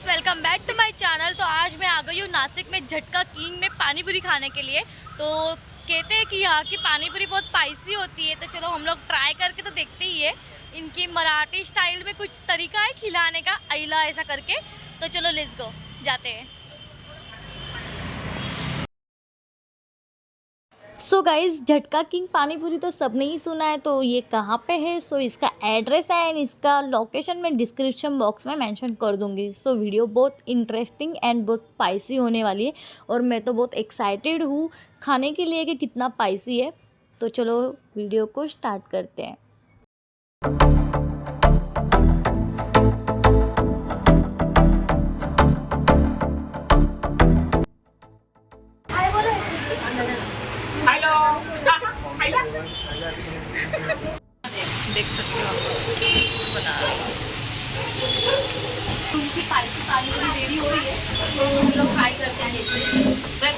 Welcome back to my channel. तो आज मैं आ गई हूँ नासिक में झटका किंग में पानी पूरी खाने के लिए। तो कहते हैं कि यहाँ की पानी पूरी बहुत स्पाइसी होती है, तो चलो हम लोग ट्राई करके तो देखते ही है। इनकी मराठी स्टाइल में कुछ तरीका है खिलाने का, अइला ऐसा करके। तो चलो लेट्स गो, जाते हैं। सो गाइज, झटका किंग पानी पूरी तो सबने ही सुना है, तो ये कहाँ पे है? सो इसका एड्रेस है एंड इसका लोकेशन मैं डिस्क्रिप्शन बॉक्स में मेंशन कर दूंगी। सो वीडियो बहुत इंटरेस्टिंग एंड बहुत स्पाइसी होने वाली है और मैं तो बहुत एक्साइटेड हूँ खाने के लिए कि कितना स्पाइसी है। तो चलो वीडियो को स्टार्ट करते हैं। देख सकते हो बना उनकी स्पाइसी पानी पूरी रेडी हो रही है, तो हम लोग फ्राई करते हैं इसे।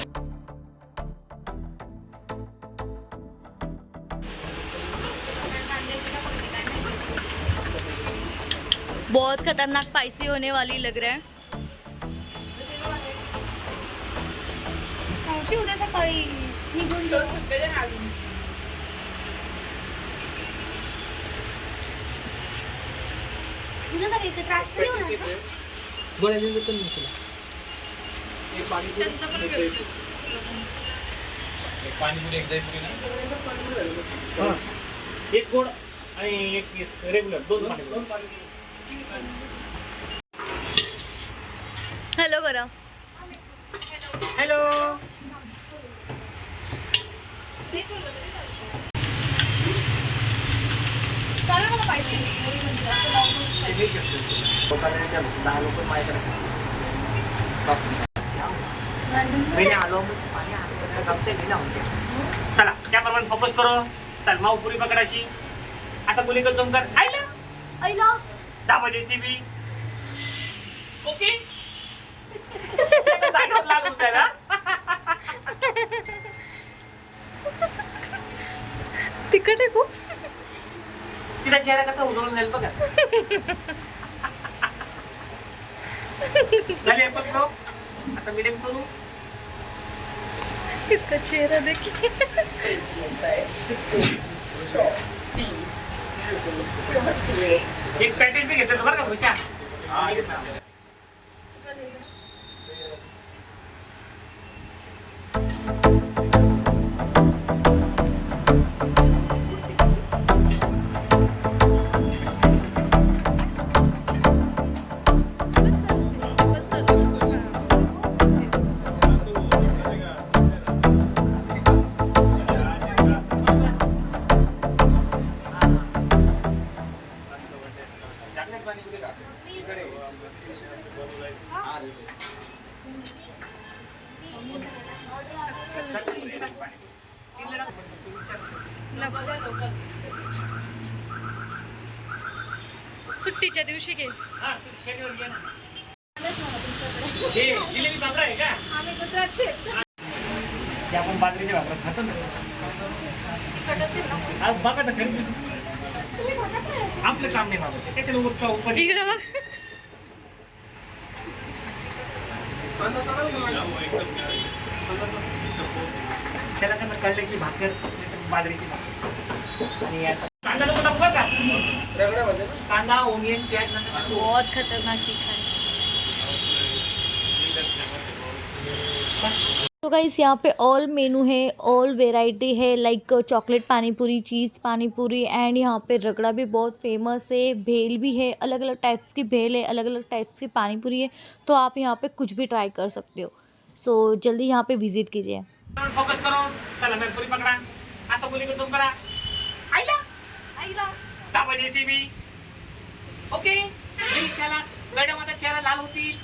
बहुत खतरनाक स्पाइसी होने वाली लग रहा है। उद्या सकाळी निघून जाऊ शकते ना। एक गोड आणि एक रेग्युलर दोन पाणी। हेलो करा। हेलो चालेल मला पाहिजे चला त्याप्रमाणे फोकस करो। चल माऊ पुरी पकडाशी असा मुली का जमकर आईला अइला दाबा जेसीबी ओके। जागेवर लाल होत आहे ना। तिखट आहे खूप। तिला चेहरा कसा उधळून जाईल बघा। झाली आपण बघ आता मीडियम करू। इसका चेहरा देखिए। एक पॅकेज भी घेतलं बरं का भुशा। सुट्टीच्या दिवशी घे। हां तू शेड्यूल घे ना। हे जिलेबी बाबरा आहे का? आम्ही गुजरातचे। ते आपण बाजरीच्या भाकऱ्या खातो ना। तिखट असेल ना? आज बघा तर खरी आपलं काम नाही बाबा, कशाला ऊपर इकडे बघ। त्याला कसं कळल्याची भाकर बाजरीची भाकर आणि याचा कांदा नको टाकू का? कांदा ओनियन प्याज नंतर बहुत खतरनाक तीखा है। तो गाइस यहाँ पे ऑल मेनू है, ऑल वेराइटी है, लाइक चॉकलेट पानी पूरी, चीज़ पानी पूरी एंड यहाँ पे रगड़ा भी बहुत फेमस है। भेल भी है, अलग अलग टाइप्स की भेल है, अलग अलग टाइप्स की पानी पूरी है। तो आप यहाँ पे कुछ भी ट्राई कर सकते हो। सो जल्दी यहाँ पे विजिट कीजिए। फोकस करो। चला मैं पूरी पकड़ा असं बोली तुम करा आईला आइला दाबा जेसीबी ओके। चला मॅडम आता चेहरा लाल होतील।